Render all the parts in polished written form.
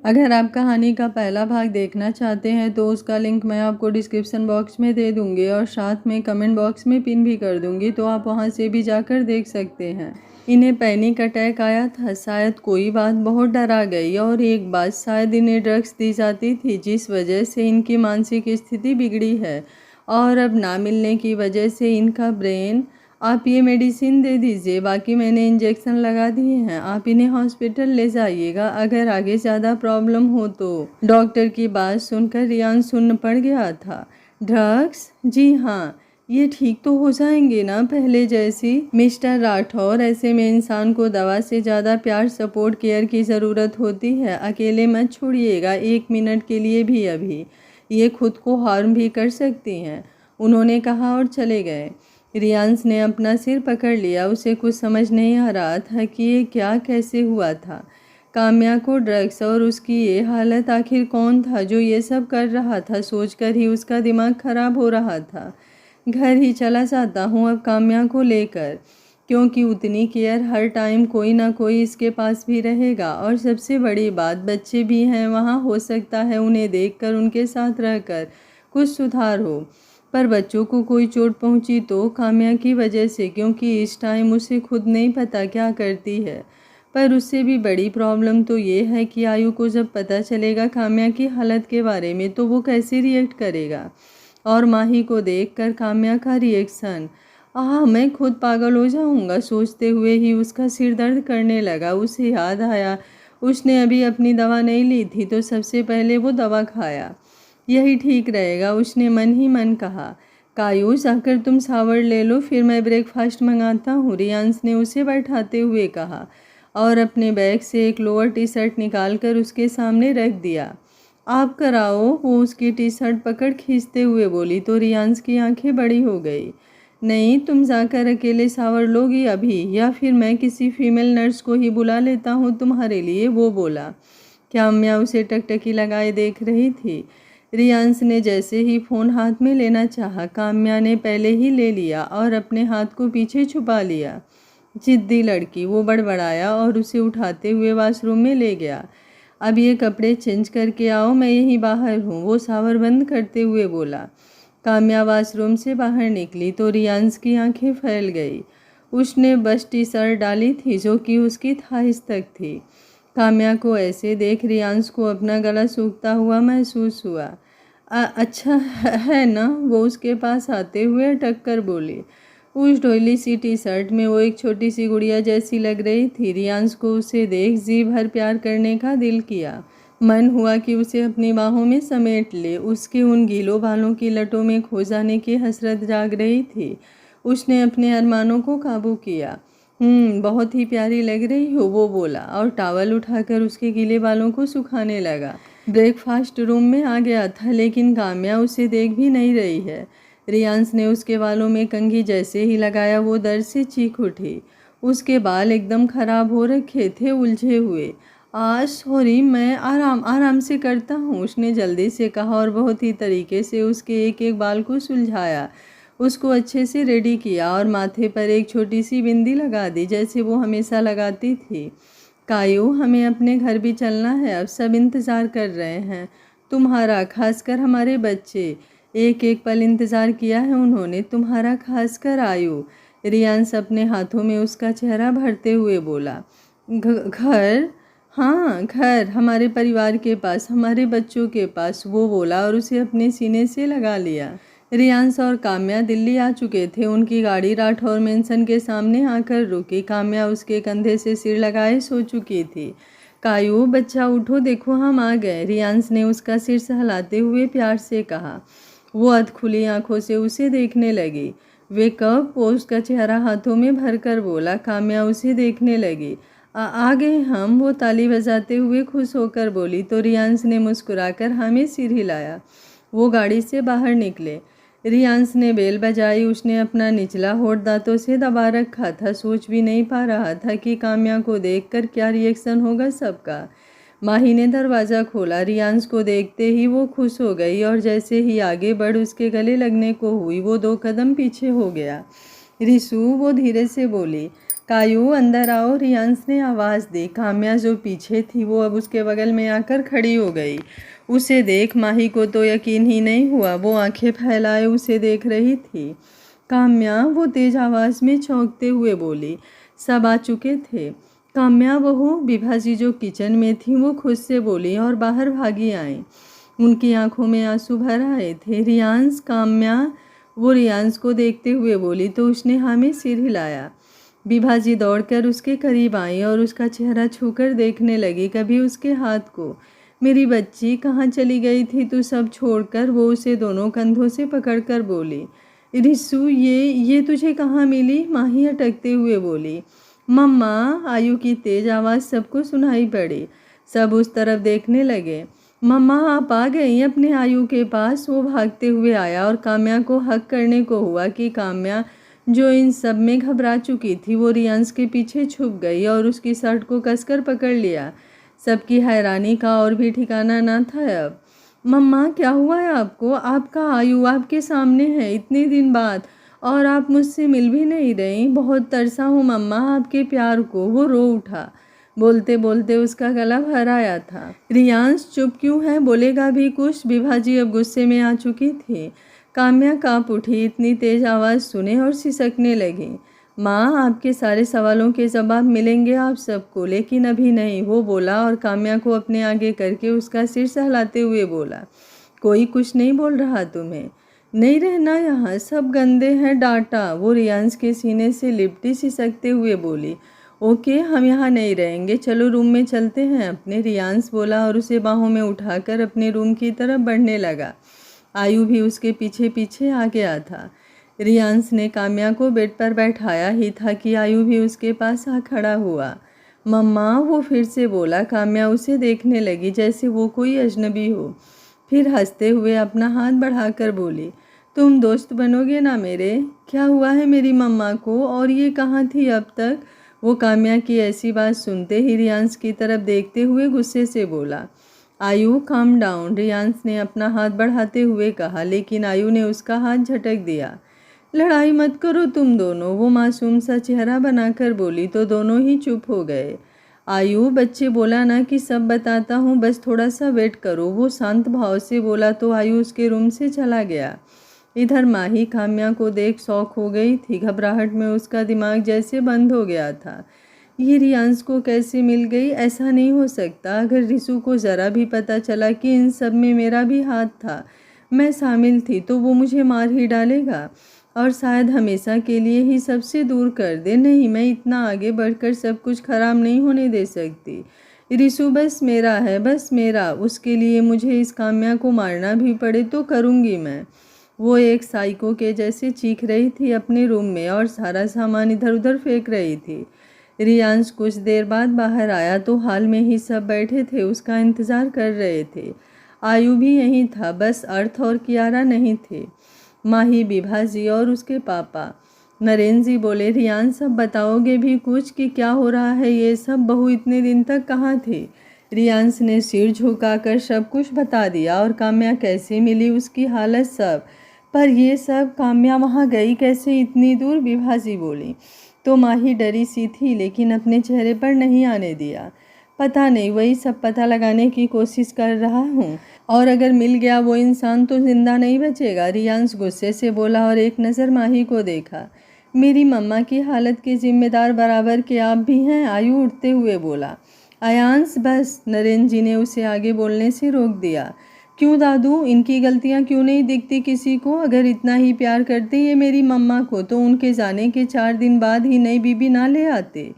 अगर आप कहानी का पहला भाग देखना चाहते हैं तो उसका लिंक मैं आपको डिस्क्रिप्शन बॉक्स में दे दूँगी और साथ में कमेंट बॉक्स में पिन भी कर दूँगी, तो आप वहां से भी जाकर देख सकते हैं। इन्हें पैनिक अटैक आया था, शायद कोई बात बहुत डरा गई और एक बात, शायद इन्हें ड्रग्स दी जाती थी जिस वजह से इनकी मानसिक स्थिति बिगड़ी है और अब ना मिलने की वजह से इनका ब्रेन। आप ये मेडिसिन दे दीजिए, बाकी मैंने इंजेक्शन लगा दिए हैं, आप इन्हें हॉस्पिटल ले जाइएगा अगर आगे ज़्यादा प्रॉब्लम हो तो। डॉक्टर की बात सुनकर रियान सुन्न पड़ गया था। ड्रग्स? जी हाँ, ये ठीक तो हो जाएंगे ना पहले जैसी? मिस्टर राठौर, ऐसे में इंसान को दवा से ज़्यादा प्यार, सपोर्ट, केयर की ज़रूरत होती है। अकेले मत छोड़िएगा 1 मिनट के लिए भी, अभी ये खुद को हार्म भी कर सकती हैं, उन्होंने कहा और चले गए। रियांस ने अपना सिर पकड़ लिया, उसे कुछ समझ नहीं आ रहा था कि ये क्या कैसे हुआ था। काम्या को ड्रग्स और उसकी ये हालत, आखिर कौन था जो ये सब कर रहा था, सोचकर ही उसका दिमाग खराब हो रहा था। घर ही चला जाता हूँ अब काम्या को लेकर, क्योंकि उतनी केयर हर टाइम कोई ना कोई इसके पास भी रहेगा और सबसे बड़ी बात, बच्चे भी हैं वहाँ, हो सकता है उन्हें देखकर, उनके साथ रहकर कुछ सुधार हो। पर बच्चों को कोई चोट पहुंची तो काम्या की वजह से, क्योंकि इस टाइम उसे खुद नहीं पता क्या करती है। पर उससे भी बड़ी प्रॉब्लम तो ये है कि आयु को जब पता चलेगा काम्या की हालत के बारे में तो वो कैसे रिएक्ट करेगा। और माही को देखकर काम्या का रिएक्शन, मैं खुद पागल हो जाऊंगा, सोचते हुए ही उसका सिर दर्द करने लगा। उसे याद आया उसने अभी अपनी दवा नहीं ली थी, तो सबसे पहले वो दवा खाया, यही ठीक रहेगा, उसने मन ही मन कहा। कायू, जाकर तुम शावर ले लो, फिर मैं ब्रेकफास्ट मंगाता हूँ, रियांस ने उसे बैठाते हुए कहा और अपने बैग से एक लोअर टी शर्ट निकाल कर उसके सामने रख दिया। आप कराओ, वो उसकी टी शर्ट पकड़ खींचते हुए बोली, तो रियांस की आंखें बड़ी हो गई। नहीं, तुम जाकर अकेले शावर लोगी अभी, या फिर मैं किसी फीमेल नर्स को ही बुला लेता हूँ तुम्हारे लिए, वो बोला। काम्या उसे टकटकी लगाए देख रही थी। रियांस ने जैसे ही फ़ोन हाथ में लेना चाहा, काम्या ने पहले ही ले लिया और अपने हाथ को पीछे छुपा लिया। जिद्दी लड़की, वो बड़बड़ाया और उसे उठाते हुए वॉशरूम में ले गया। अब ये कपड़े चेंज करके आओ, मैं यहीं बाहर हूँ, वो शावर बंद करते हुए बोला। काम्या वॉशरूम से बाहर निकली तो रियांस की आंखें फैल गई। उसने बस टी शर्ट डाली थी जो कि उसकी थाइस तक थी। काम्या को ऐसे देख रियांस को अपना गला सूखता हुआ महसूस हुआ। अच्छा है ना, वो उसके पास आते हुए अटक कर बोली। उस ढोली सी टी शर्ट में वो एक छोटी सी गुड़िया जैसी लग रही थी। रियांस को उसे देख जी भर प्यार करने का दिल किया। मन हुआ कि उसे अपनी बाहों में समेट ले। उसके उन गीलों बालों की लटों में खो जाने की हसरत जाग रही थी। उसने अपने अरमानों को काबू किया। बहुत ही प्यारी लग रही हो, वो बोला और टॉवल उठाकर उसके गीले बालों को सुखाने लगा। ब्रेकफास्ट रूम में आ गया था, लेकिन काम्या उसे देख भी नहीं रही है। रियांस ने उसके बालों में कंघी जैसे ही लगाया, वो दर्द से चीख उठी। उसके बाल एकदम खराब हो रखे थे, उलझे हुए। सॉरी, मैं आराम आराम से करता हूँ, उसने जल्दी से कहा और बहुत ही तरीके से उसके एक एक बाल को सुलझाया, उसको अच्छे से रेडी किया और माथे पर एक छोटी सी बिंदी लगा दी जैसे वो हमेशा लगाती थी। कायू, हमें अपने घर भी चलना है, अब सब इंतज़ार कर रहे हैं तुम्हारा, खासकर हमारे बच्चे। एक एक पल इंतज़ार किया है उन्होंने तुम्हारा, खासकर आयु। रियांस अपने हाथों में उसका चेहरा भरते हुए बोला। घर? हाँ, घर, हमारे परिवार के पास, हमारे बच्चों के पास, वो बोला और उसे अपने सीने से लगा लिया। रियांस और काम्या दिल्ली आ चुके थे। उनकी गाड़ी राठौर मेंशन के सामने आकर रुकी। काम्या उसके कंधे से सिर लगाए सो चुकी थी। कायू, बच्चा उठो, देखो हम आ गए, रियांस ने उसका सिर सहलाते हुए प्यार से कहा। वो अधखुली आंखों से उसे देखने लगी। वे कब? वो उसका चेहरा हाथों में भरकर बोला। काम्या उसे देखने लगी। आ गए हम, वो ताली बजाते हुए खुश होकर बोली, तो रियांस ने मुस्कुराकर हमें सिर हिलाया। वो गाड़ी से बाहर निकले। रियांस ने बेल बजाई। उसने अपना निचला होठ दांतों से दबा रखा था, सोच भी नहीं पा रहा था कि काम्या को देखकर क्या रिएक्शन होगा सबका। माही ने दरवाज़ा खोला। रियांस को देखते ही वो खुश हो गई और जैसे ही आगे बढ़ उसके गले लगने को हुई, वो 2 कदम पीछे हो गया। रिशु, वो धीरे से बोली। कायू अंदर आओ, रियांस ने आवाज़ दी। काम्या जो पीछे थी वो अब उसके बगल में आकर खड़ी हो गई। उसे देख माही को तो यकीन ही नहीं हुआ। वो आंखें फैलाए उसे देख रही थी। काम्या, वो तेज आवाज़ में चौंकते हुए बोली। सब आ चुके थे। काम्या बहू विभाजी जो किचन में थी वो खुद से बोली और बाहर भागी आई। उनकी आंखों में आंसू भर आए थे। रियांस, काम्या। वो रियांस को देखते हुए बोली तो उसने हाँ में सिर हिलाया। विभाजी दौड़कर उसके करीब आई और उसका चेहरा छूकर देखने लगी, कभी उसके हाथ को। मेरी बच्ची, कहाँ चली गई थी तू सब छोड़कर? वो उसे दोनों कंधों से पकड़कर बोली। रिसू, ये तुझे कहाँ मिली? माही अटकते हुए बोली। मम्मा, आयु की तेज आवाज़ सबको सुनाई पड़ी। सब उस तरफ देखने लगे। मम्मा, आप आ गई अपने आयु के पास? वो भागते हुए आया और काम्या को हक करने को हुआ कि काम्या जो इन सब में घबरा चुकी थी वो रियांस के पीछे छुप गई और उसकी शर्ट को कसकर पकड़ लिया। सबकी हैरानी का और भी ठिकाना ना था अब। मम्मा, क्या हुआ है आपको? आपका आयु आपके सामने है इतने दिन बाद, और आप मुझसे मिल भी नहीं रही। बहुत तरसा हूँ मम्मा आपके प्यार को। वो रो उठा। बोलते बोलते उसका गला भर आया था। रियांस, चुप क्यों है? बोलेगा भी कुछ? विभाजी अब गुस्से में आ चुकी थी। काम्या कांप उठी इतनी तेज आवाज़ सुने और सिसकने लगी। माँ, आपके सारे सवालों के जवाब मिलेंगे आप सबको, लेकिन अभी नहीं, वो बोला और काम्या को अपने आगे करके उसका सिर सहलाते हुए बोला। कोई कुछ नहीं बोल रहा तुम्हें? नहीं रहना यहाँ, सब गंदे हैं, डांटा। वो रियांस के सीने से लिपटी सिसकते हुए बोली। ओके, हम यहाँ नहीं रहेंगे, चलो रूम में चलते हैं अपने। रियांस बोला और उसे बाहों में उठाकर अपने रूम की तरफ बढ़ने लगा। आयु भी उसके पीछे पीछे आ गया था। रियांस ने काम्या को बेड पर बैठाया ही था कि आयु भी उसके पास आ खड़ा हुआ। मम्मा, वो फिर से बोला। काम्या उसे देखने लगी जैसे वो कोई अजनबी हो। फिर हंसते हुए अपना हाथ बढ़ाकर बोली, तुम दोस्त बनोगे ना मेरे? क्या हुआ है मेरी मम्मा को? और ये कहाँ थी अब तक? वो काम्या की ऐसी बात सुनते ही रियांस की तरफ देखते हुए गुस्से से बोला। आयु, काम डाउन, रियांस ने अपना हाथ बढ़ाते हुए कहा, लेकिन आयु ने उसका हाथ झटक दिया। लड़ाई मत करो तुम दोनों, वो मासूम सा चेहरा बनाकर बोली तो दोनों ही चुप हो गए। आयु, बच्चे बोला ना कि सब बताता हूँ, बस थोड़ा सा वेट करो, वो शांत भाव से बोला तो आयु उसके रूम से चला गया। इधर माही काम्या को देख शौक हो गई थी। घबराहट में उसका दिमाग जैसे बंद हो गया था। ये रियांस को कैसे मिल गई? ऐसा नहीं हो सकता। अगर रिसू को ज़रा भी पता चला कि इन सब में मेरा भी हाथ था, मैं शामिल थी, तो वो मुझे मार ही डालेगा और शायद हमेशा के लिए ही सबसे दूर कर दे। नहीं, मैं इतना आगे बढ़कर सब कुछ खराब नहीं होने दे सकती। रिसू बस मेरा है, बस मेरा। उसके लिए मुझे इस काम्या को मारना भी पड़े तो करूँगी मैं। वो एक साइको के जैसे चीख रही थी अपने रूम में और सारा सामान इधर उधर फेंक रही थी। रियांस कुछ देर बाद बाहर आया तो हाल में ही सब बैठे थे, उसका इंतज़ार कर रहे थे। आयु भी यहीं था, बस अर्थ और कियारा नहीं थे। माही, विभाजी और उसके पापा। नरेंद्र जी बोले, रियांस, सब बताओगे भी कुछ कि क्या हो रहा है ये सब? बहू इतने दिन तक कहाँ थी? रियांस ने सिर झुकाकर सब कुछ बता दिया और काम्या कैसे मिली, उसकी हालत सब। पर ये सब, काम्या वहाँ गई कैसे इतनी दूर? विभाजी बोली। तो माही डरी सी थी लेकिन अपने चेहरे पर नहीं आने दिया। पता नहीं, वही सब पता लगाने की कोशिश कर रहा हूँ, और अगर मिल गया वो इंसान तो जिंदा नहीं बचेगा। रियांस गुस्से से बोला और एक नज़र माही को देखा। मेरी मम्मा की हालत के जिम्मेदार बराबर के आप भी हैं, आयु उठते हुए बोला। आयांश, बस, नरेंद्र जी ने उसे आगे बोलने से रोक दिया। क्यों दादू, इनकी गलतियां क्यों नहीं दिखती किसी को? अगर इतना ही प्यार करते ये मेरी मम्मा को तो उनके जाने के 4 दिन बाद ही नई बीबी ना ले आते।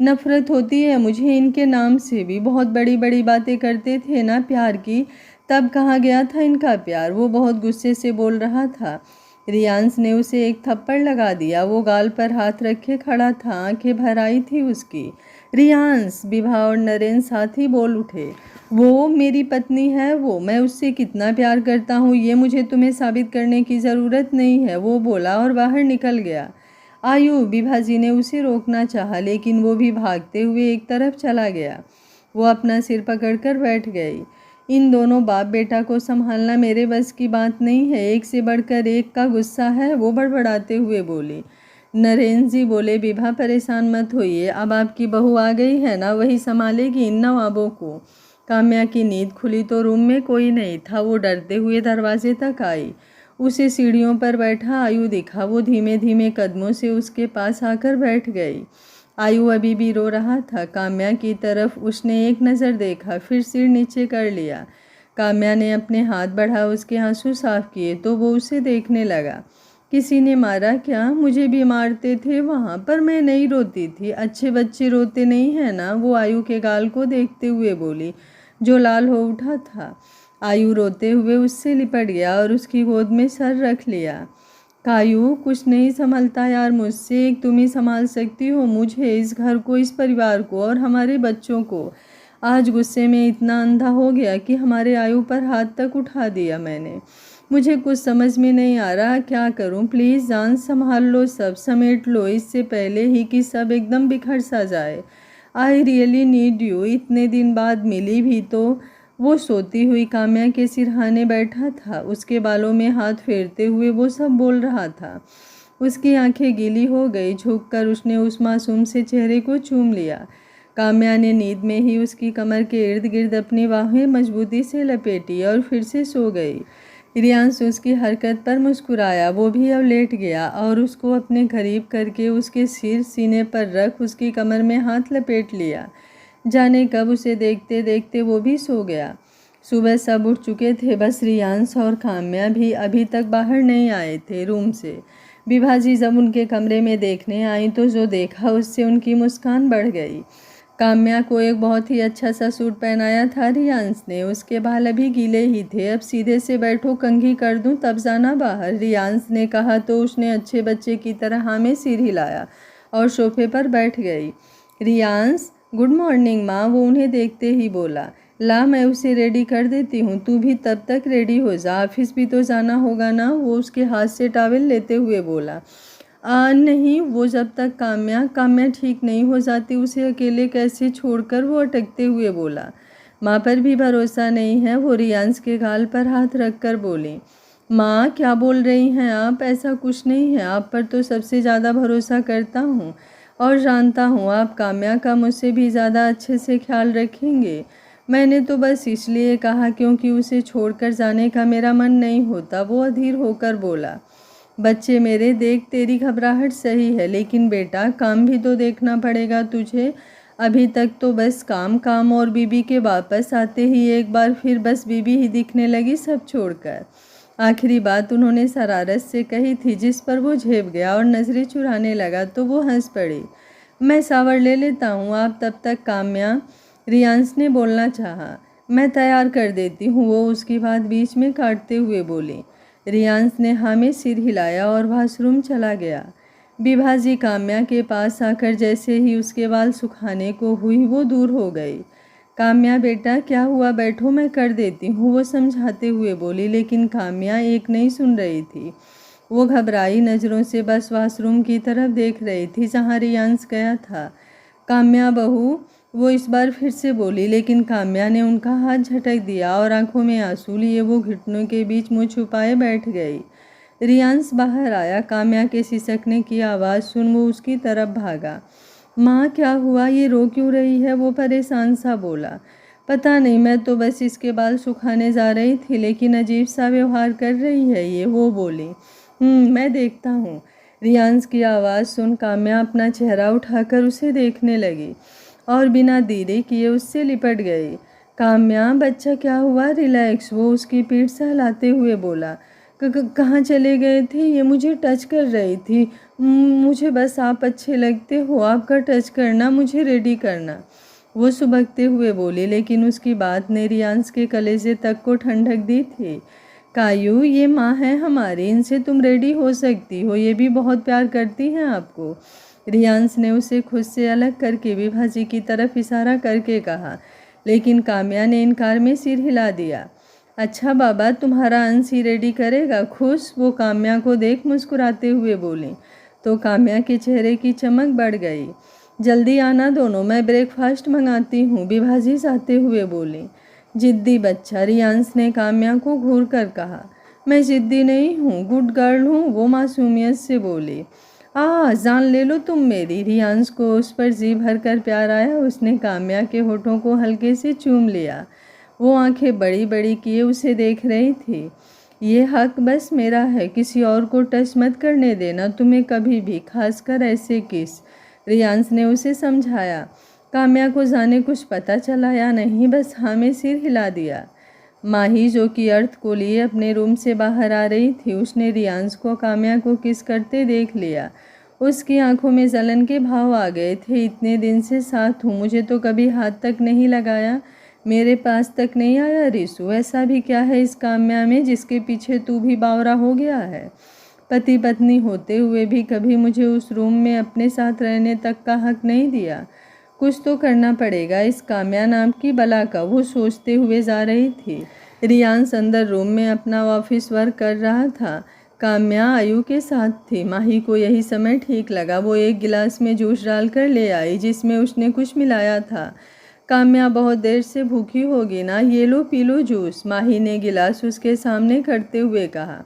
नफरत होती है मुझे इनके नाम से भी। बहुत बड़ी बड़ी बातें करते थे ना प्यार की, तब कहाँ गया था इनका प्यार? वो बहुत गुस्से से बोल रहा था। रियांस ने उसे एक थप्पड़ लगा दिया। वो गाल पर हाथ रखे खड़ा था, आंखें भर आई थी उसकी। रियांस, विभा और नरेंद्र साथ ही बोल उठे। वो मेरी पत्नी है, वो, मैं उससे कितना प्यार करता हूँ ये मुझे तुम्हें साबित करने की ज़रूरत नहीं है, वो बोला और बाहर निकल गया। आयु, विभाजी ने उसे रोकना चाहा लेकिन वो भी भागते हुए एक तरफ चला गया। वो अपना सिर पकड़कर बैठ गई। इन दोनों बाप बेटा को संभालना मेरे बस की बात नहीं है, एक से बढ़कर एक का गुस्सा है, वो बड़बड़ाते हुए बोली। नरेंद्र जी बोले, विभा परेशान मत होइए, अब आपकी बहू आ गई है ना, वही संभालेगी इन नवाबों को। काम्या की नींद खुली तो रूम में कोई नहीं था। वो डरते हुए दरवाजे तक आई। उसे सीढ़ियों पर बैठा आयु दिखा। वो धीमे धीमे कदमों से उसके पास आकर बैठ गई। आयु अभी भी रो रहा था। काम्या की तरफ उसने एक नज़र देखा, फिर सिर नीचे कर लिया। काम्या ने अपने हाथ बढ़ा उसके आंसू साफ किए तो वो उसे देखने लगा। किसी ने मारा क्या? मुझे भी मारते थे वहाँ पर, मैं नहीं रोती थी। अच्छे बच्चे रोते नहीं हैं ना, वो आयु के गाल को देखते हुए बोली, जो लाल हो उठा था। आयु रोते हुए उससे लिपट गया और उसकी गोद में सर रख लिया। कायू, कुछ नहीं संभलता यार मुझसे, एक तुम ही संभाल सकती हो मुझे, इस घर को, इस परिवार को और हमारे बच्चों को। आज गुस्से में इतना अंधा हो गया कि हमारे आयु पर हाथ तक उठा दिया मैंने। मुझे कुछ समझ में नहीं आ रहा क्या करूं। प्लीज़ जान संभाल लो, सब समेट लो इससे पहले ही कि सब एकदम बिखर सा जाए। I really need you. इतने दिन बाद मिली भी तो। वो सोती हुई काम्या के सिरहाने बैठा था। उसके बालों में हाथ फेरते हुए वो सब बोल रहा था। उसकी आंखें गीली हो गई। झुककर उसने उस मासूम से चेहरे को चूम लिया। काम्या ने नींद में ही उसकी कमर के इर्द गिर्द अपनी बाहें मजबूती से लपेटी और फिर से सो गई। रियांश उसकी हरकत पर मुस्कुराया। वो भी अब लेट गया और उसको अपने करीब करके उसके सिर सीने पर रख उसकी कमर में हाथ लपेट लिया। जाने कब उसे देखते देखते वो भी सो गया। सुबह सब उठ चुके थे, बस रियांश और काम्या भी अभी तक बाहर नहीं आए थे रूम से। विभाजी जब उनके कमरे में देखने आई तो जो देखा उससे उनकी मुस्कान बढ़ गई। काम्या को एक बहुत ही अच्छा सा सूट पहनाया था रियांश ने। उसके बाल अभी गीले ही थे। अब सीधे से बैठो, कंघी कर दूं तब जाना बाहर, रियांश ने कहा तो उसने अच्छे बच्चे की तरह हाँ में सिर हिलाया और सोफे पर बैठ गई। रियांश, गुड मॉर्निंग माँ, वो उन्हें देखते ही बोला। ला मैं उसे रेडी कर देती हूँ, तू भी तब तक रेडी हो जा, ऑफिस भी तो जाना होगा ना, वो उसके हाथ से टॉवेल लेते हुए बोला। नहीं, वो जब तक काम्या ठीक नहीं हो जाती उसे अकेले कैसे छोड़कर, वो अटकते हुए बोला। माँ पर भी भरोसा नहीं है, वो रियांश के गाल पर हाथ रखकर बोली। माँ क्या बोल रही हैं आप, ऐसा कुछ नहीं है, आप पर तो सबसे ज़्यादा भरोसा करता हूँ और जानता हूँ आप काम्या का मुझसे भी ज़्यादा अच्छे से ख्याल रखेंगे। मैंने तो बस इसलिए कहा क्योंकि उसे छोड़कर जाने का मेरा मन नहीं होता, वो अधीर होकर बोला। बच्चे मेरे, देख तेरी घबराहट सही है, लेकिन बेटा काम भी तो देखना पड़ेगा तुझे। अभी तक तो बस काम काम और बीबी के वापस आते ही एक बार फिर बस बीबी ही दिखने लगी सब छोड़कर। आखिरी बात उन्होंने शरारत से कही थी जिस पर वो झेप गया और नजरें चुराने लगा तो वो हंस पड़ी। मैं सावर ले लेता हूँ, आप तब तक काम्या, रियांश ने बोलना चाहा। मैं तैयार कर देती हूँ, वो उसकी बात बीच में काटते हुए बोली। रियांश ने हाँ में सिर हिलाया और वॉशरूम चला गया। विभाजी काम्या के पास आकर जैसे ही उसके बाल सुखाने को हुई वो दूर हो गई। काम्या बेटा क्या हुआ, बैठो मैं कर देती हूँ, वो समझाते हुए बोली, लेकिन काम्या एक नहीं सुन रही थी। वो घबराई नज़रों से बस वॉशरूम की तरफ देख रही थी जहाँ रियांश गया था। काम्या बहू, वो इस बार फिर से बोली, लेकिन काम्या ने उनका हाथ झटक दिया और आंखों में आंसू लिए वो घुटनों के बीच मुँह छुपाए बैठ गई। रियांश बाहर आया। काम्या के सिसकने की आवाज़ सुन वो उसकी तरफ भागा। माँ क्या हुआ, ये रो क्यों रही है, वो परेशान सा बोला। पता नहीं, मैं तो बस इसके बाल सुखाने जा रही थी, लेकिन अजीब सा व्यवहार कर रही है ये, वो बोली। मैं देखता हूँ। रियांश की आवाज़ सुन काम्या अपना चेहरा उठाकर उसे देखने लगी और बिना देरी किए उससे लिपट गई। काम्या बच्चा क्या हुआ, रिलैक्स, वो उसकी पीठ सहलाते हुए बोला। कहाँ चले गए थे, ये मुझे टच कर रही थी। मुझे बस आप अच्छे लगते हो, आपका टच करना, मुझे रेडी करना, वो सुबकते हुए बोली, लेकिन उसकी बात ने रियांश के कलेजे तक को ठंडक दी थी। कायू, ये माँ है हमारी, इनसे तुम रेडी हो सकती हो, ये भी बहुत प्यार करती हैं आपको। रियांश ने उसे खुद से अलग करके विभाजी की तरफ इशारा करके कहा, लेकिन काम्या ने इनकार में सिर हिला दिया। अच्छा बाबा, तुम्हारा अंश ही रेडी करेगा, खुश, वो काम्या को देख मुस्कुराते हुए बोली। तो काम्या के चेहरे की चमक बढ़ गई। जल्दी आना दोनों, मैं ब्रेकफास्ट मंगाती हूँ, विभाजी जाते हुए बोली। जिद्दी बच्चा, रियांश ने काम्या को घूर कर कहा। मैं जिद्दी नहीं हूँ, गुड गर्ल हूँ, वो मासूमियत से बोली। जान ले लो तुम मेरी। रियांश को उस पर जी भर कर प्यार आया। उसने काम्या के होठों को हल्के से चूम लिया। वो आंखें बड़ी बड़ी किए उसे देख रही थी। ये हक बस मेरा है, किसी और को टच मत करने देना तुम्हें कभी भी, खासकर ऐसे किस। रियांश ने उसे समझाया। काम्या को जाने कुछ पता चला या नहीं, बस हाँ में सिर हिला दिया। माही जो कि अर्थ को लिए अपने रूम से बाहर आ रही थी, उसने रियांश को काम्या को किस करते देख लिया। उसकी आंखों में जलन के भाव आ गए थे। इतने दिन से साथ हूँ, मुझे तो कभी हाथ तक नहीं लगाया, मेरे पास तक नहीं आया। रिसु, ऐसा भी क्या है इस काम्या में जिसके पीछे तू भी बावरा हो गया है? पति पत्नी होते हुए भी कभी मुझे उस रूम में अपने साथ रहने तक का हक नहीं दिया। कुछ तो करना पड़ेगा इस काम्या नाम की बला का, वो सोचते हुए जा रही थी। रियांश अंदर रूम में अपना ऑफिस वर्क कर रहा था। काम्या आयु के साथ थी। माही को यही समय ठीक लगा। वो एक गिलास में जूस डालकर ले आई जिसमें उसने कुछ मिलाया था। काम्या बहुत देर से भूखी होगी ना, ये लो पी लो जूस, माही ने गिलास उसके सामने करते हुए कहा।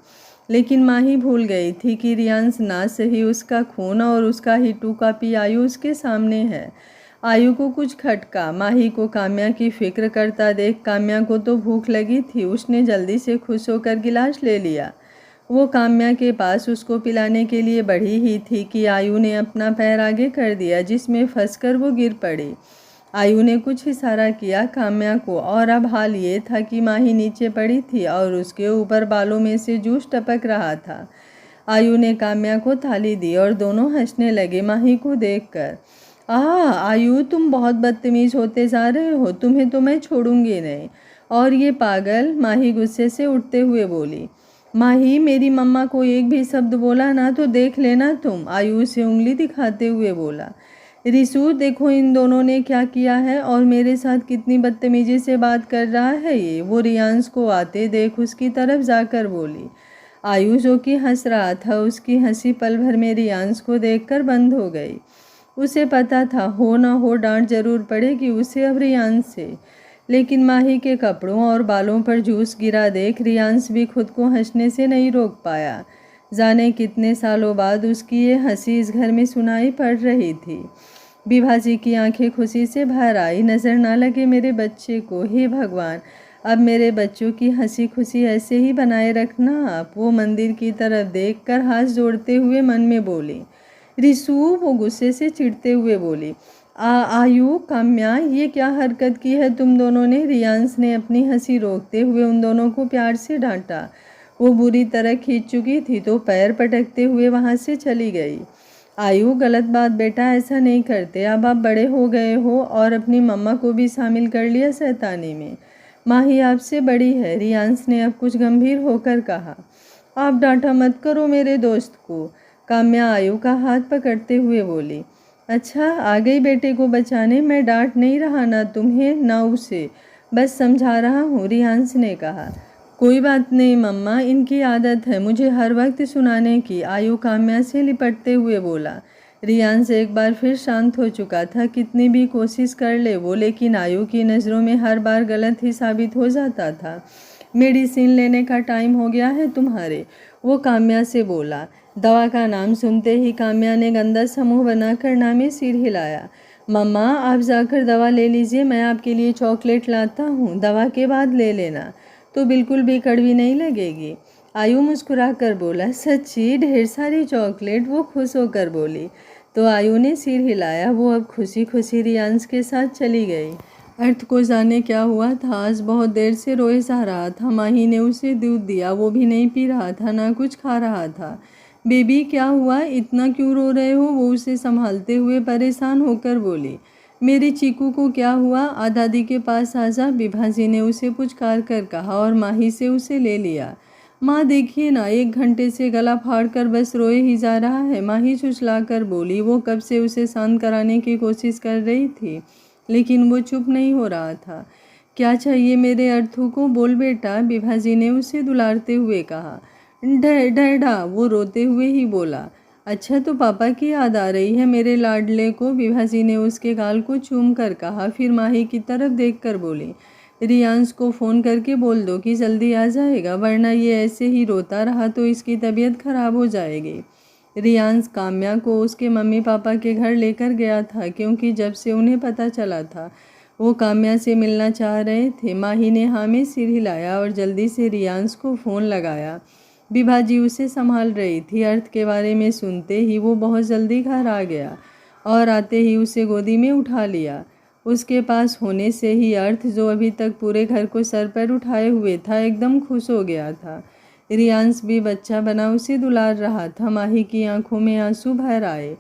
लेकिन माही भूल गई थी कि रियांश ना सही उसका खून और उसका ही टूका पी आयु उसके सामने है। आयु को कुछ खटका। माही को काम्या की फिक्र करता देख काम्या को तो भूख लगी थी। उसने जल्दी से खुश होकर गिलास ले लिया। वो काम्या के पास उसको पिलाने के लिए बढ़ी ही थी कि आयु ने अपना पैर आगे कर दिया जिसमें फंसकर वो गिर पड़ी। आयु ने कुछ इशारा किया काम्या को और अब हाल ये था कि माही नीचे पड़ी थी और उसके ऊपर बालों में से जूस टपक रहा था। आयु ने काम्या को थाली दी और दोनों हंसने लगे माही को देखकर। आयु, तुम बहुत बदतमीज होते जा रहे हो, तुम्हें तो मैं छोड़ूंगी नहीं। और ये पागल, माही गुस्से से उठते हुए बोली। माही, मेरी मम्मा को एक भी शब्द बोला ना तो देख लेना तुम, आयु से उंगली दिखाते हुए बोला। रिसु, देखो इन दोनों ने क्या किया है और मेरे साथ कितनी बदतमीजी से बात कर रहा है ये। वो रियांश को आते देख उसकी तरफ जाकर बोली। आयु जो कि हंस रहा था, उसकी हंसी पल भर में रियांश को देखकर बंद हो गई। उसे पता था हो ना हो डांट जरूर पड़ेगी उसे अब रियांश से। लेकिन माही के कपड़ों और बालों पर जूस गिरा देख रियांश भी खुद को हंसने से नहीं रोक पाया। जाने कितने सालों बाद उसकी ये हंसी इस घर में सुनाई पड़ रही थी। विभाजी की आंखें खुशी से भर आई। नज़र ना लगे मेरे बच्चे को, हे भगवान, अब मेरे बच्चों की हंसी खुशी ऐसे ही बनाए रखना आप। वो मंदिर की तरफ देखकर हाथ जोड़ते हुए मन में बोली। रिसु, वो गुस्से से चिढ़ते हुए बोली। आयु, काम्या, ये क्या हरकत की है तुम दोनों ने? रियांश ने अपनी हंसी रोकते हुए उन दोनों को प्यार से डांटा। वो बुरी तरह खींच चुकी थी तो पैर पटकते हुए वहाँ से चली गई। आयु, गलत बात बेटा, ऐसा नहीं करते, अब आप बड़े हो गए हो और अपनी मम्मा को भी शामिल कर लिया शैतानी में। माही आपसे बड़ी है, रियांश ने अब कुछ गंभीर होकर कहा। आप डांटा मत करो मेरे दोस्त को, काम्या आयु का हाथ पकड़ते हुए बोली। अच्छा, आ गई बेटे को बचाने, मैं डांट नहीं रहा ना तुम्हें ना उसे, बस समझा रहा हूँ, रियांश ने कहा। कोई बात नहीं मम्मा, इनकी आदत है मुझे हर वक्त सुनाने की, आयु काम्या से लिपटते हुए बोला। रियांश एक बार फिर शांत हो चुका था। कितनी भी कोशिश कर ले वो, लेकिन आयु की नज़रों में हर बार गलत ही साबित हो जाता था। मेडिसिन लेने का टाइम हो गया है तुम्हारे, वो काम्या से बोला। दवा का नाम सुनते ही काम्या ने गंदा समूह बनाकर ना में सिर हिलाया। मम्मा, आप जाकर दवा ले लीजिए, मैं आपके लिए चॉकलेट लाता हूँ, दवा के बाद ले लेना तो बिल्कुल भी कड़वी नहीं लगेगी। आयु मुस्कुरा कर बोला। सच्ची? ढेर सारी चॉकलेट? वो खुश होकर बोली। तो आयु ने सिर हिलाया। वो अब खुशी खुशी रियांश के साथ चली गई। अर्थ को जाने क्या हुआ था, आज बहुत देर से रोए जा रहा था। माही ने उसे दूध दिया, वो भी नहीं पी रहा था, ना कुछ खा रहा था। बेबी, क्या हुआ, इतना क्यों रो रहे हो? वो उसे संभालते हुए परेशान होकर बोली। मेरे चीकू को क्या हुआ? दादी के पास आजा, विभाजी ने उसे पुचकार कर कहा और माही से उसे ले लिया। माँ देखिए ना, 1 घंटे से गला फाड़ कर बस रोए ही जा रहा है, माही छुछला कर बोली। वो कब से उसे शांत कराने की कोशिश कर रही थी लेकिन वो चुप नहीं हो रहा था। क्या चाहिए मेरे अर्थू को, बोल बेटा, विभाजी ने उसे दुलारते हुए कहा। डैडा, वो रोते हुए ही बोला। अच्छा, तो पापा की याद आ रही है मेरे लाडले को, विभाजी ने उसके गाल को चूम कर कहा। फिर माही की तरफ देखकर बोली। रियांश को फ़ोन करके बोल दो कि जल्दी आ जाएगा, वरना ये ऐसे ही रोता रहा तो इसकी तबीयत खराब हो जाएगी। रियांस काम्या को उसके मम्मी पापा के घर लेकर गया था, क्योंकि जब से उन्हें पता चला था वो काम्या से मिलना चाह रहे थे। माही ने हाँ में सिर हिलाया और जल्दी से रियांस को फ़ोन लगाया। विभा जी उसे संभाल रही थी। अर्थ के बारे में सुनते ही वो बहुत जल्दी घर आ गया और आते ही उसे गोदी में उठा लिया। उसके पास होने से ही अर्थ, जो अभी तक पूरे घर को सर पर उठाए हुए था, एकदम खुश हो गया था। रियांस भी बच्चा बना उसे दुलार रहा था। माही की आंखों में आंसू भर आए।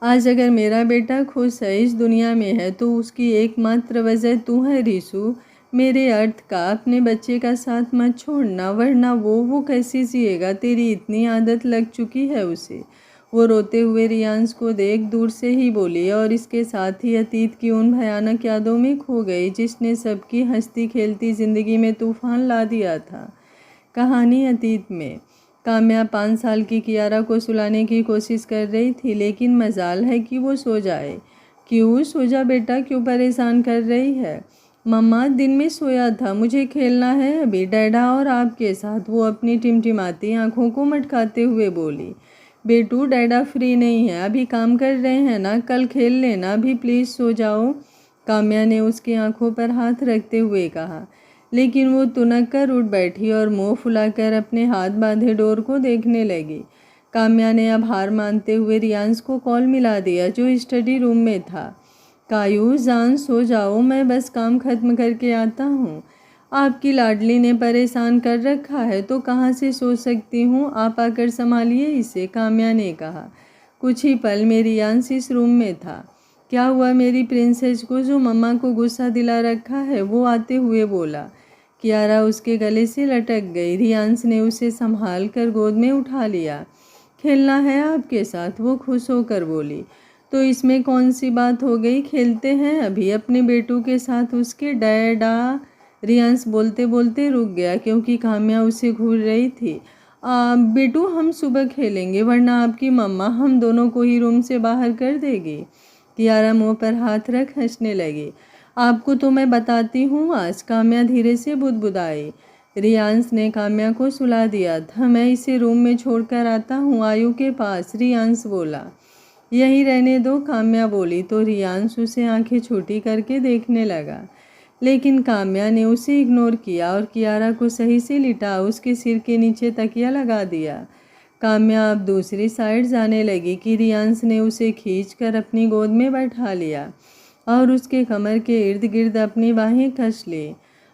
आज अगर मेरा बेटा खुश है, इस दुनिया में है, तो उसकी एकमात्र वजह तू है रिशु। मेरे अर्थ का अपने बच्चे का साथ मत छोड़ना, वरना वो कैसे जिएगा। तेरी इतनी आदत लग चुकी है उसे। वो रोते हुए रियांस को देख दूर से ही बोली और इसके साथ ही अतीत की उन भयानक यादों में खो गई जिसने सबकी हंसती खेलती ज़िंदगी में तूफान ला दिया था। कहानी अतीत में। काम्या 5 साल की कियारा को सुलाने की कोशिश कर रही थी, लेकिन मजाल है कि वो सो जाए। क्यों सो जा बेटा, क्यों परेशान कर रही है? मम्मा दिन में सोया था, मुझे खेलना है अभी डैडा और आपके साथ। वो अपनी टिमटिमाती आंखों को मटकाते हुए बोली। बेटू डैडा फ्री नहीं है, अभी काम कर रहे हैं ना, कल खेल लेना, अभी प्लीज़ सो जाओ। काम्या ने उसकी आंखों पर हाथ रखते हुए कहा। लेकिन वो तुनक कर उठ बैठी और मुंह फुलाकर अपने हाथ बांधे डोर को देखने लगी। काम्या ने अब हार मानते हुए रियांस को कॉल मिला दिया, जो स्टडी रूम में था। कायू जान सो जाओ, मैं बस काम खत्म करके आता हूँ। आपकी लाडली ने परेशान कर रखा है तो कहाँ से सो सकती हूँ, आप आकर संभालिए इसे, काम्या ने कहा। कुछ ही पल में रियांस इस रूम में था। क्या हुआ मेरी प्रिंसेस को, जो मम्मा को गुस्सा दिला रखा है? वो आते हुए बोला। कियारा उसके गले से लटक गई। रियांस ने उसे संभाल कर गोद में उठा लिया। खेलना है आपके साथ, वो खुश होकर बोली। तो इसमें कौन सी बात हो गई, खेलते हैं अभी अपने बेटू के साथ, उसके डैडा। रियांस बोलते बोलते रुक गया, क्योंकि काम्या उसे घूर रही थी। बेटू हम सुबह खेलेंगे, वरना आपकी मम्मा हम दोनों को ही रूम से बाहर कर देगी। कियारा मुँह पर हाथ रख हंसने लगी। आपको तो मैं बताती हूँ आज, काम्या धीरे से बुदबुदाई। रियांस ने काम्या को सुला दिया था। मैं इसे रूम में छोड़कर आता हूँ आयु के पास, रियांस बोला। यहीं रहने दो, काम्या बोली तो रियांस उसे आंखें छोटी करके देखने लगा। लेकिन काम्या ने उसे इग्नोर किया और कियारा को सही से लिटा उसके सिर के नीचे तकिया लगा दिया। काम्या अब दूसरी साइड जाने लगी कि रियांस ने उसे खींचकर अपनी गोद में बैठा लिया और उसके कमर के इर्द गिर्द अपनी बाहें कस ली।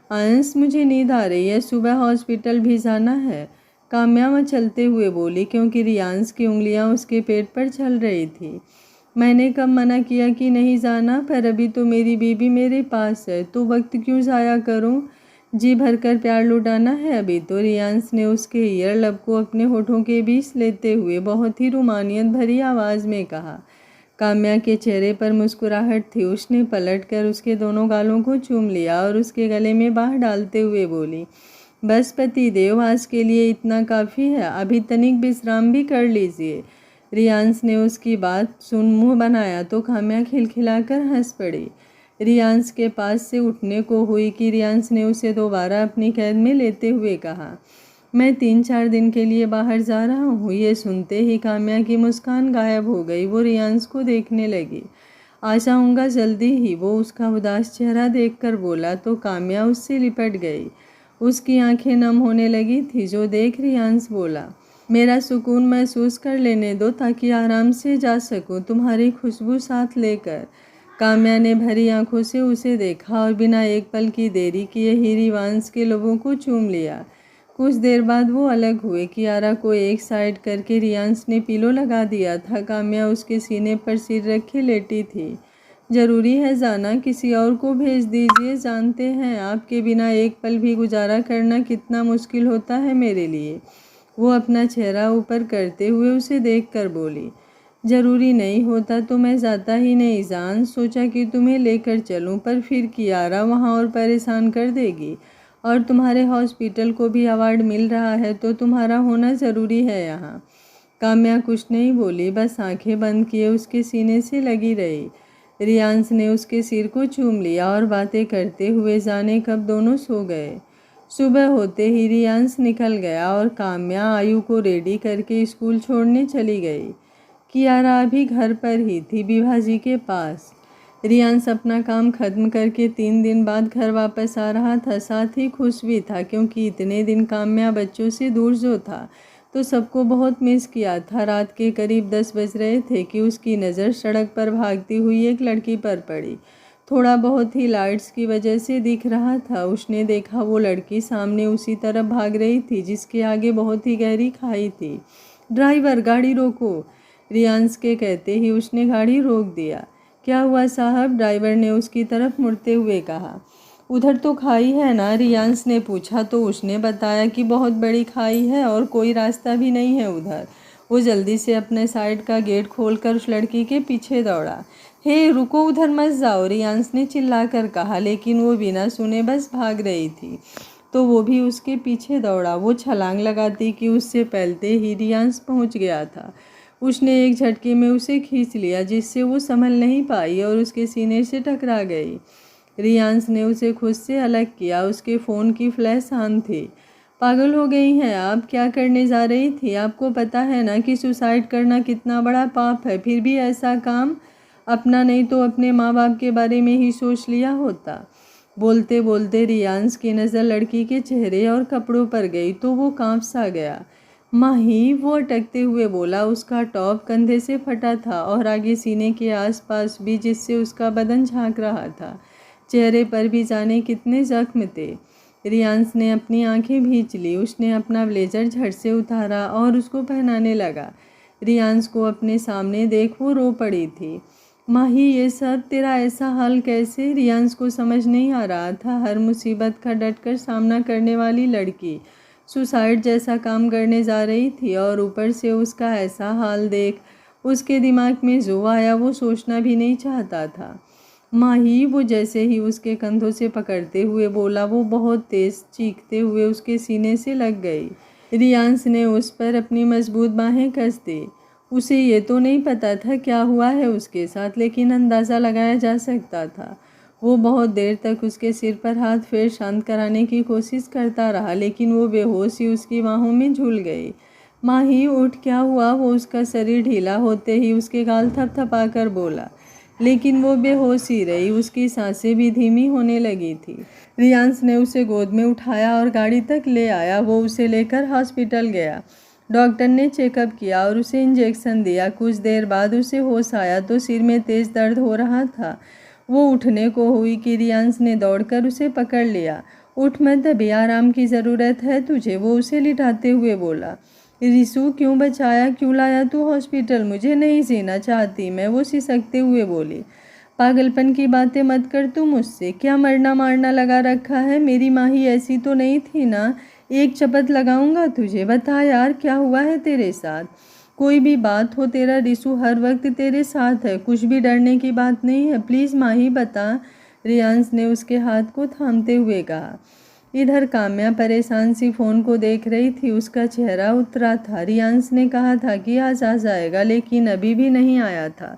अंश मुझे नींद आ रही है, सुबह हॉस्पिटल भी जाना है, काम्या मचलते हुए बोली, क्योंकि रियांस की उंगलियां उसके पेट पर चल रही थी। मैंने कब मना किया कि नहीं जाना, पर अभी तो मेरी बेबी मेरे पास है, तो वक्त क्यों ज़ाया करूं? जी भरकर प्यार लुटाना है अभी तो, रियांस ने उसके ईयर लब को अपने होठों के बीच लेते हुए बहुत ही रोमानियत भरी आवाज़ में कहा। काम्या के चेहरे पर मुस्कुराहट थी। उसने पलटकर उसके दोनों गालों को चूम लिया और उसके गले में बाह डालते हुए बोली, बस पति देव, आज के लिए इतना काफ़ी है, अभी तनिक विश्राम भी कर लीजिए। रियांस ने उसकी बात सुन मुंह बनाया तो काम्या खिलखिलाकर हंस पड़ी। रियांस के पास से उठने को हुई कि रियांस ने उसे दोबारा अपनी कैद में लेते हुए कहा, मैं 3-4 दिन के लिए बाहर जा रहा हूँ। ये सुनते ही काम्या की मुस्कान गायब हो गई। वो रियांस को देखने लगी। आ जाऊँगा जल्दी ही, वो उसका उदास चेहरा देखकर बोला तो काम्या उससे लिपट गई। उसकी आंखें नम होने लगी थी, जो देख रियांस बोला, मेरा सुकून महसूस कर लेने दो ताकि आराम से जा सकूं, तुम्हारी खुशबू साथ लेकर। काम्या ने भरी आंखों से उसे देखा और बिना एक पल की देरी किए ही रियांस के लोगों को चूम लिया। कुछ देर बाद वो अलग हुए। कियारा को एक साइड करके रियांस ने पिलो लगा दिया था। काम्या उसके सीने पर सिर रखे लेटी थी। ज़रूरी है जाना, किसी और को भेज दीजिए, जानते हैं आपके बिना एक पल भी गुजारा करना कितना मुश्किल होता है मेरे लिए। वो अपना चेहरा ऊपर करते हुए उसे देखकर बोली, ज़रूरी नहीं होता तो मैं जाता ही नहीं जान, सोचा कि तुम्हें लेकर चलूं, पर फिर कियारा वहाँ और परेशान कर देगी। और तुम्हारे हॉस्पिटल को भी अवार्ड मिल रहा है तो तुम्हारा होना ज़रूरी है यहाँ। काम्या कुछ नहीं बोली, बस आंखें बंद किए उसके सीने से लगी रही। रियांस ने उसके सिर को चूम लिया और बातें करते हुए जाने कब दोनों सो गए। सुबह होते ही रियांश निकल गया और काम्या आयु को रेडी करके स्कूल छोड़ने चली गई। कियारा अभी घर पर ही थी, विभा जी के पास। रियांश अपना काम खत्म करके 3 दिन बाद घर वापस आ रहा था। साथ ही खुश भी था क्योंकि इतने दिन काम्या बच्चों से दूर जो था तो सबको बहुत मिस किया था। रात के करीब 10 बज रहे थे कि उसकी नज़र सड़क पर भागती हुई एक लड़की पर पड़ी। थोड़ा बहुत ही लाइट्स की वजह से दिख रहा था। उसने देखा वो लड़की सामने उसी तरफ भाग रही थी जिसके आगे बहुत ही गहरी खाई थी। ड्राइवर, गाड़ी रोको, रियांश के कहते ही उसने गाड़ी रोक दिया। क्या हुआ साहब? ड्राइवर ने उसकी तरफ मुड़ते हुए कहा। उधर तो खाई है ना? रियांश ने पूछा तो उसने बताया कि बहुत बड़ी खाई है और कोई रास्ता भी नहीं है उधर। वो जल्दी से अपने साइड का गेट खोलकर उस लड़की के पीछे दौड़ा। हे रुको, उधर मत जाओ, रियांश ने चिल्लाकर कहा, लेकिन वो बिना सुने बस भाग रही थी तो वो भी उसके पीछे दौड़ा। वो छलांग लगाती कि उससे पहले ही रियांश पहुंच गया था। उसने एक झटके में उसे खींच लिया जिससे वो संभल नहीं पाई और उसके सीने से टकरा गई। रियांश ने उसे खुद से अलग किया। उसके फ़ोन की फ्लैश ऑन थी। पागल हो गई हैं आप? क्या करने जा रही थी? आपको पता है ना कि सुसाइड करना कितना बड़ा पाप है, फिर भी ऐसा काम अपना नहीं तो अपने माँ बाप के बारे में ही सोच लिया होता। बोलते बोलते रियांश की नज़र लड़की के चेहरे और कपड़ों पर गई तो वो कांप सा गया। माही, वो अटकते हुए बोला। उसका टॉप कंधे से फटा था और आगे सीने के आसपास भी, जिससे उसका बदन झांक रहा था। चेहरे पर भी जाने कितने जख्म थे। रियांश ने अपनी आंखें भींच ली। उसने अपना ब्लेजर झट से उतारा और उसको पहनाने लगा। रियांश को अपने सामने देख वो रो पड़ी थी। माही, ये सब तेरा ऐसा हाल कैसे? रियांश को समझ नहीं आ रहा था। हर मुसीबत का डटकर सामना करने वाली लड़की सुसाइड जैसा काम करने जा रही थी और ऊपर से उसका ऐसा हाल देख उसके दिमाग में जो आया वो सोचना भी नहीं चाहता था। माही, वो जैसे ही उसके कंधों से पकड़ते हुए बोला, वो बहुत तेज चीखते हुए उसके सीने से लग गई। रियांश ने उस पर अपनी मजबूत बाहें कस दी। उसे ये तो नहीं पता था क्या हुआ है उसके साथ, लेकिन अंदाज़ा लगाया जा सकता था। वो बहुत देर तक उसके सिर पर हाथ फेर शांत कराने की कोशिश करता रहा, लेकिन वो बेहोश ही उसकी बाहों में झूल गई। माही, उठ, क्या हुआ? वो उसका शरीर ढीला होते ही उसके गाल थपथपाकर बोला, लेकिन वो बेहोश ही रही। उसकी सांसें भी धीमी होने लगी थी। रियांश ने उसे गोद में उठाया और गाड़ी तक ले आया। वो उसे लेकर हॉस्पिटल गया। डॉक्टर ने चेकअप किया और उसे इंजेक्शन दिया। कुछ देर बाद उसे होश आया तो सिर में तेज दर्द हो रहा था। वो उठने को हुई कि रियांश ने दौड़कर उसे पकड़ लिया। उठ मत, अभी आराम की ज़रूरत है तुझे, वो उसे लिटाते हुए बोला। रिसु, क्यों बचाया, क्यों लाया तू हॉस्पिटल? मुझे नहीं जीना चाहती मैं, वो सिसकते हुए बोली। पागलपन की बातें मत कर तू मुझसे। क्या मरना मारना लगा रखा है? मेरी माही ऐसी तो नहीं थी ना। एक चपत लगाऊंगा तुझे। बता यार, क्या हुआ है तेरे साथ? कोई भी बात हो, तेरा रिसु हर वक्त तेरे साथ है, कुछ भी डरने की बात नहीं है। प्लीज़ माही बता, रियांश ने उसके हाथ को थामते हुए कहा। इधर काम्या परेशान सी फ़ोन को देख रही थी। उसका चेहरा उतरा था। रियांश ने कहा था कि आज आ जाएगा, लेकिन अभी भी नहीं आया था।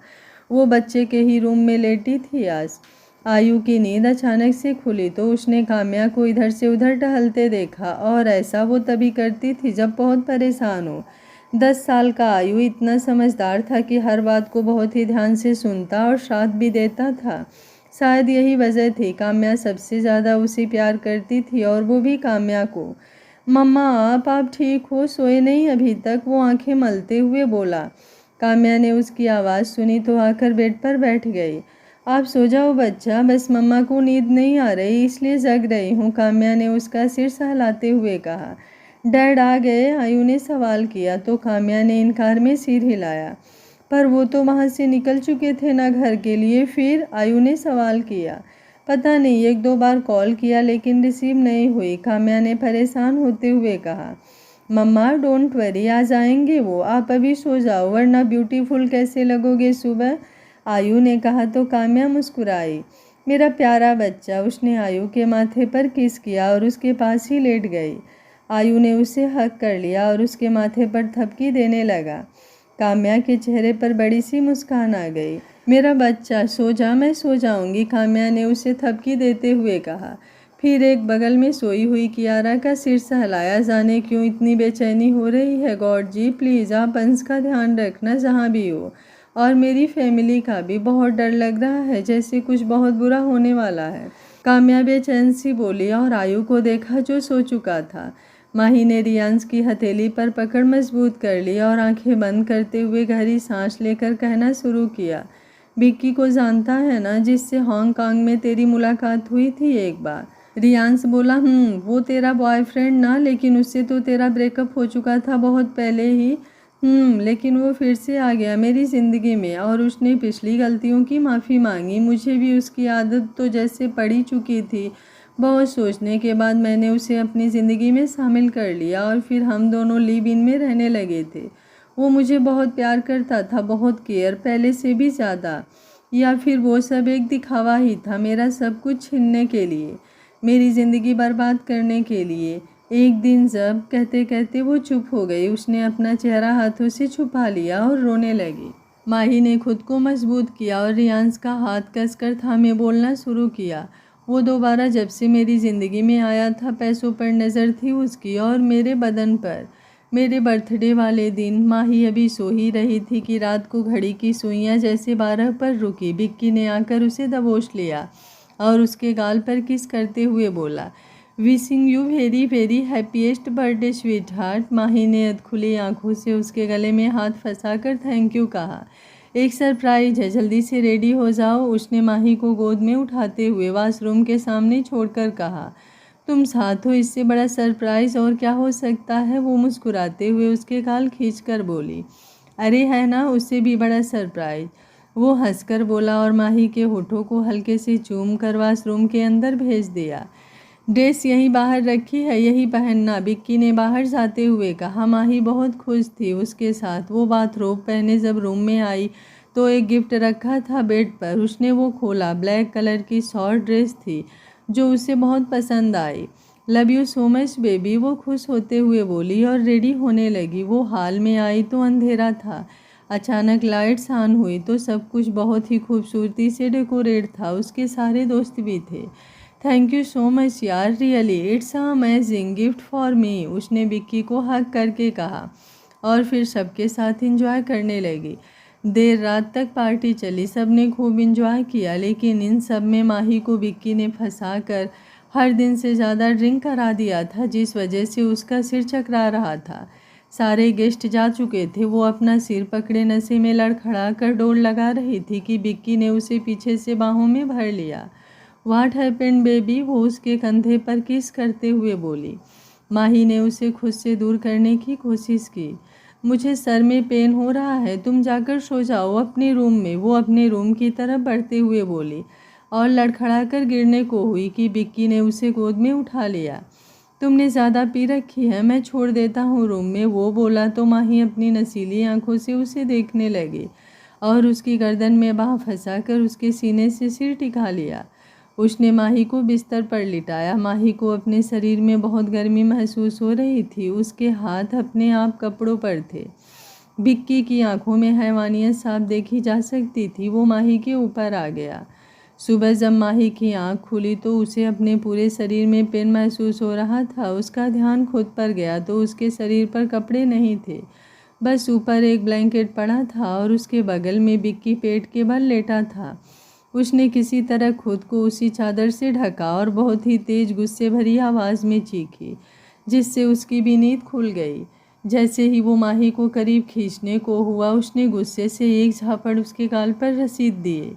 वो बच्चे के ही रूम में लेटी थी। आज आयु की नींद अचानक से खुली तो उसने काम्या को इधर से उधर टहलते देखा, और ऐसा वो तभी करती थी जब बहुत परेशान हो। 10 साल का आयु इतना समझदार था कि हर बात को बहुत ही ध्यान से सुनता और साथ भी देता था। शायद यही वजह थी काम्या सबसे ज़्यादा उसे प्यार करती थी, और वो भी काम्या को। मम्मा, आप ठीक हो? सोए नहीं अभी तक? वो आंखें मलते हुए बोला। काम्या ने उसकी आवाज़ सुनी तो आकर बेड पर बैठ गई। आप सो जाओ बच्चा, बस मम्मा को नींद नहीं आ रही इसलिए जग रही हूँ, काम्या ने उसका सिर सहलाते हुए कहा। डैड आ गए? आयु ने सवाल किया तो काम्या ने इनकार में सिर हिलाया। पर वो तो वहाँ से निकल चुके थे ना घर के लिए। फिर? आयु ने सवाल किया। पता नहीं, 1-2 बार कॉल किया लेकिन रिसीव नहीं हुई, काम्या ने परेशान होते हुए कहा। मम्मा डोंट वरी, आ जाएंगे वो, आप अभी सो जाओ वरना ब्यूटीफुल कैसे लगोगे सुबह, आयु ने कहा तो काम्या मुस्कुराई। मेरा प्यारा बच्चा, उसने आयु के माथे पर किस किया और उसके पास ही लेट गई। आयु ने उसे हक कर लिया और उसके माथे पर थपकी देने लगा। काम्या के चेहरे पर बड़ी सी मुस्कान आ गई। मेरा बच्चा सो जा, मैं सो जाऊंगी, काम्या ने उसे थपकी देते हुए कहा। फिर एक बगल में सोई हुई कियारा का सिर सहलाया। जाने क्यों इतनी बेचैनी हो रही है। गॉड जी प्लीज़ आप अंश का ध्यान रखना जहाँ भी हो, और मेरी फैमिली का भी। बहुत डर लग रहा है, जैसे कुछ बहुत बुरा होने वाला है। काम्या बेचैन सी बोली और आयु को देखा जो सो चुका था। माही ने रियांश की हथेली पर पकड़ मजबूत कर ली और आंखें बंद करते हुए गहरी सांस लेकर कहना शुरू किया, विक्की को जानता है ना, जिससे हांगकांग में तेरी मुलाकात हुई थी एक बार। रियांश बोला, वो तेरा बॉयफ्रेंड ना, लेकिन उससे तो तेरा ब्रेकअप हो चुका था बहुत पहले ही। लेकिन वो फिर से आ गया मेरी ज़िंदगी में और उसने पिछली गलतियों की माफ़ी मांगी। मुझे भी उसकी आदत तो जैसे पड़ी चुकी थी। बहुत सोचने के बाद मैंने उसे अपनी ज़िंदगी में शामिल कर लिया और फिर हम दोनों लिव इन में रहने लगे थे। वो मुझे बहुत प्यार करता था, बहुत केयर, पहले से भी ज़्यादा। या फिर वो सब एक दिखावा ही था, मेरा सब कुछ छीनने के लिए, मेरी ज़िंदगी बर्बाद करने के लिए। एक दिन जब कहते कहते वो चुप हो गई, उसने अपना चेहरा हाथों से छुपा लिया और रोने लगी। माही ने खुद को मजबूत किया और रियांश का हाथ कसकर थामे बोलना शुरू किया। वो दोबारा जब से मेरी ज़िंदगी में आया था, पैसों पर नज़र थी उसकी और मेरे बदन पर। मेरे बर्थडे वाले दिन माही अभी सो ही रही थी कि रात को घड़ी की सुइयां जैसे 12 पर रुकी। विक्की ने आकर उसे दबोच लिया और उसके गाल पर किस करते हुए बोला, wishing you very very happiest birthday sweetheart. Mahi ने अधखुली आंखों से उसके गले में हाथ फंसाकर थैंक यू कहा। एक सरप्राइज है, जल्दी से रेडी हो जाओ, उसने माही को गोद में उठाते हुए वॉशरूम के सामने छोड़कर कहा। तुम साथ हो, इससे बड़ा सरप्राइज और क्या हो सकता है। वो मुस्कुराते हुए उसके गाल खींचकर बोली, अरे है ना, उससे भी बड़ा सरप्राइज। वो हंसकर बोला और माही के होठों को हल्के से चूम कर वॉशरूम के अंदर भेज दिया। ड्रेस यहीं बाहर रखी है, यही पहनना, विक्की ने बाहर जाते हुए कहा। माही बहुत खुश थी उसके साथ। वो बाथरोब पहने जब रूम में आई तो एक गिफ्ट रखा था बेड पर। उसने वो खोला, ब्लैक कलर की शॉर्ट ड्रेस थी जो उसे बहुत पसंद आई। Love you so much baby, वो खुश होते हुए बोली और रेडी होने लगी। वो हॉल में आई तो अंधेरा था। अचानक लाइट्स ऑन हुई तो सब कुछ बहुत ही खूबसूरती से डेकोरेट था। उसके सारे दोस्त भी थे। थैंक यू सो मच यार, really it's amazing gift for me, उसने विक्की को हक करके कहा और फिर सबके साथ एंजॉय करने लगी। देर रात तक पार्टी चली, सब ने खूब एंजॉय किया, लेकिन इन सब में माही को विक्की ने फंसा कर हर दिन से ज़्यादा ड्रिंक करा दिया था, जिस वजह से उसका सिर चकरा रहा था। सारे गेस्ट जा चुके थे। वो अपना सिर पकड़े नशे में लड़खड़ा कर डोर लगा रही थी कि विक्की ने उसे पीछे से बाहों में भर लिया। व्हाट हैपेंड बेबी, वो उसके कंधे पर किस करते हुए बोली। माही ने उसे खुद से दूर करने की कोशिश की। मुझे सर में पेन हो रहा है, तुम जाकर सो जाओ अपने रूम में, वो अपने रूम की तरफ बढ़ते हुए बोली और लड़खड़ा कर गिरने को हुई कि विक्की ने उसे गोद में उठा लिया। तुमने ज़्यादा पी रखी है, मैं छोड़ देता हूँ रूम में, वो बोला तो माही अपनी नशीली आंखों से उसे देखने लगी और उसकी गर्दन में बाह फंसाकर उसके सीने से सिर टिका लिया। उसने माही को बिस्तर पर लिटाया। माही को अपने शरीर में बहुत गर्मी महसूस हो रही थी। उसके हाथ अपने आप कपड़ों पर थे। विक्की की आंखों में हैवानियत साफ देखी जा सकती थी। वो माही के ऊपर आ गया। सुबह जब माही की आंख खुली तो उसे अपने पूरे शरीर में पेन महसूस हो रहा था। उसका ध्यान खुद पर गया तो उसके शरीर पर कपड़े नहीं थे, बस ऊपर एक ब्लैंकेट पड़ा था और उसके बगल में विक्की पेट के बल लेटा था। उसने किसी तरह खुद को उसी चादर से ढका और बहुत ही तेज गुस्से भरी आवाज़ में चीखी, जिससे उसकी भी नींद खुल गई। जैसे ही वो माही को करीब खींचने को हुआ, उसने गुस्से से एक झापड़ उसके गाल पर रसीद दिए।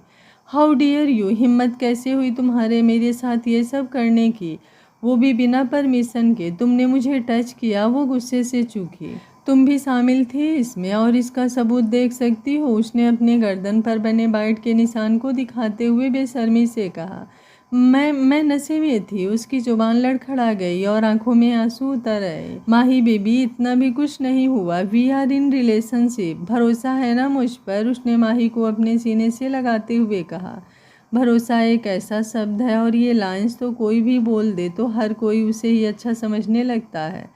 हाउ डियर यू, हिम्मत कैसे हुई तुम्हारे मेरे साथ ये सब करने की, वो भी बिना परमिशन के। तुमने मुझे टच किया, वो गुस्से से चूकी। तुम भी शामिल थे इसमें और इसका सबूत देख सकती हो, उसने अपने गर्दन पर बने बाइट के निशान को दिखाते हुए बेशर्मी से कहा। मैं नशे में थी, उसकी जुबान लड़खड़ा गई और आंखों में आंसू उतर आए। माही बेबी, इतना भी कुछ नहीं हुआ, वी आर इन रिलेशनशिप, भरोसा है ना मुझ पर, उसने माही को अपने सीने से लगाते हुए कहा। भरोसा एक ऐसा शब्द है और ये लाइंस तो कोई भी बोल दे तो हर कोई उसे ही अच्छा समझने लगता है।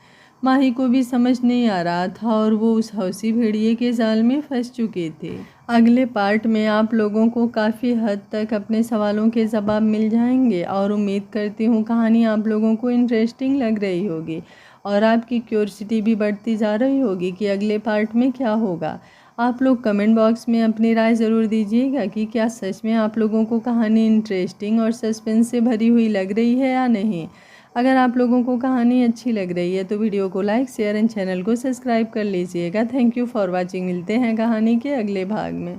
माही को भी समझ नहीं आ रहा था और वो उस हौसी भेड़िए के जाल में फंस चुके थे। अगले पार्ट में आप लोगों को काफ़ी हद तक अपने सवालों के जवाब मिल जाएंगे और उम्मीद करती हूँ कहानी आप लोगों को इंटरेस्टिंग लग रही होगी और आपकी क्यूरियोसिटी भी बढ़ती जा रही होगी कि अगले पार्ट में क्या होगा। आप लोग कमेंट बॉक्स में अपनी राय ज़रूर दीजिएगा कि क्या सच में आप लोगों को कहानी इंटरेस्टिंग और सस्पेंस से भरी हुई लग रही है या नहीं। अगर आप लोगों को कहानी अच्छी लग रही है तो वीडियो को लाइक शेयर एंड चैनल को सब्सक्राइब कर लीजिएगा। Thank you for watching. मिलते हैं कहानी के अगले भाग में।